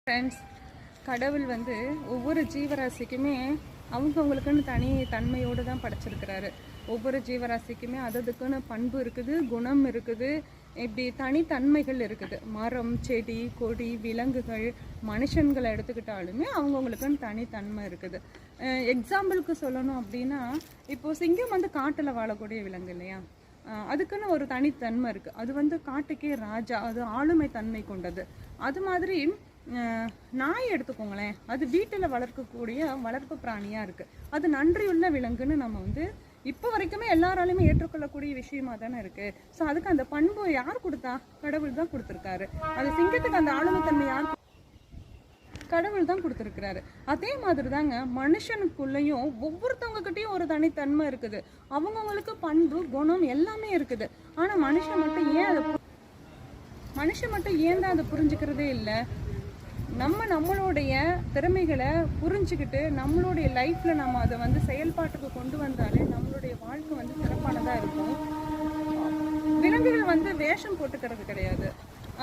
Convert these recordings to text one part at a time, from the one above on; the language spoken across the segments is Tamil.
ஃப்ரெண்ட்ஸ், கடவுள் வந்து ஒவ்வொரு ஜீவராசிக்குமே அவங்கவுங்களுக்குன்னு தனி தன்மையோடு தான் படைச்சிருக்கிறாரு. ஒவ்வொரு ஜீவராசிக்குமே அதுக்குன்னு பண்பு இருக்குது, குணம் இருக்குது, இப்படி தனித்தன்மைகள் இருக்குது. மரம், செடி, கொடி, விலங்குகள், மனுஷன்களை எடுத்துக்கிட்டாலுமே அவங்கவுங்களுக்குன்னு தனித்தன்மை இருக்குது. எக்ஸாம்பிளுக்கு சொல்லணும் அப்படின்னா, இப்போது சிங்கம் வந்து காட்டில் வாழக்கூடிய விலங்கு இல்லையா, அதுக்குன்னு ஒரு தனித்தன்மை இருக்குது. அது வந்து காட்டுக்கே ராஜா, அது ஆளுமை தன்மை கொண்டது. அது மாதிரி நாய் எடுத்துக்கோங்களேன், அது வீட்டில் வளர்க்கக்கூடிய வளர்ப்பு பிராணியாக இருக்குது. அது நன்றியுள்ள விலங்குன்னு நம்ம வந்து இப்போ வரைக்குமே எல்லாராலையுமே ஏற்றுக்கொள்ளக்கூடிய விஷயமா தானே இருக்குது. ஸோ அதுக்கு அந்த பண்பு யார் கொடுத்தா? கடவுள் தான் கொடுத்துருக்காரு. அது சிங்கத்துக்கு அந்த ஆளுமைத்தன்மை யார்? கடவுள் தான் கொடுத்துருக்கிறாரு. அதே மாதிரி தாங்க மனுஷனுக்குள்ளேயும் ஒவ்வொருத்தவங்க கிட்டேயும் ஒரு தனித்தன்மை இருக்குது. அவங்கவுங்களுக்கு பண்பு, குணம் எல்லாமே இருக்குது. ஆனால் மனுஷன் மட்டும் ஏன் அதை புரிஞ்சுக்கிறதே இல்லை? நம்மளுடைய திறமைகளை புரிஞ்சுக்கிட்டு நம்மளுடைய லைஃப்பில் நம்ம அதை வந்து செயல்பாட்டுக்கு கொண்டு வந்தாலே நம்மளுடைய வாழ்க்கை வந்து சிறப்பானதாக இருக்கும். விலங்குகள் வந்து வேஷம் போட்டுக்கிறது கிடையாது,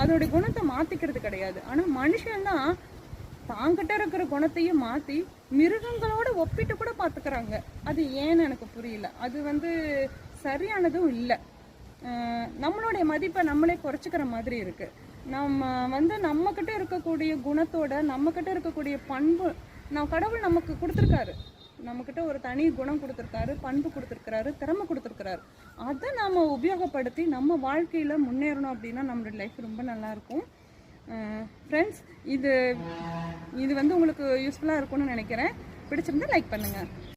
அதோடைய குணத்தை மாற்றிக்கிறது கிடையாது. ஆனால் மனுஷன்தான் தாங்கிட்ட இருக்கிற குணத்தையும் மாற்றி மிருகங்களோட ஒப்பிட்டு கூட பார்த்துக்கிறாங்க. அது ஏன்னு எனக்கு புரியல. அது வந்து சரியானதும் இல்லை. நம்மளுடைய மதிப்பை நம்மளே குறைச்சிக்கிற மாதிரி இருக்குது. நம்ம வந்து நம்மக்கிட்ட இருக்கக்கூடிய குணத்தோட, நம்மக்கிட்ட இருக்கக்கூடிய பண்பு, கடவுள் நமக்கு கொடுத்துருக்காரு. நம்மக்கிட்ட ஒரு தனி குணம் கொடுத்துருக்காரு, பண்பு கொடுத்துருக்காரு, திறமை கொடுத்துருக்காரு. அதை நாம் உபயோகப்படுத்தி நம்ம வாழ்க்கையில் முன்னேறணும் அப்படின்னா நம்மளோட லைஃப் ரொம்ப நல்லாயிருக்கும். ஃப்ரெண்ட்ஸ், இது வந்து உங்களுக்கு யூஸ்ஃபுல்லாக இருக்கும்னு நினைக்கிறேன். பிடிச்சிருந்தா லைக் பண்ணுங்கள்.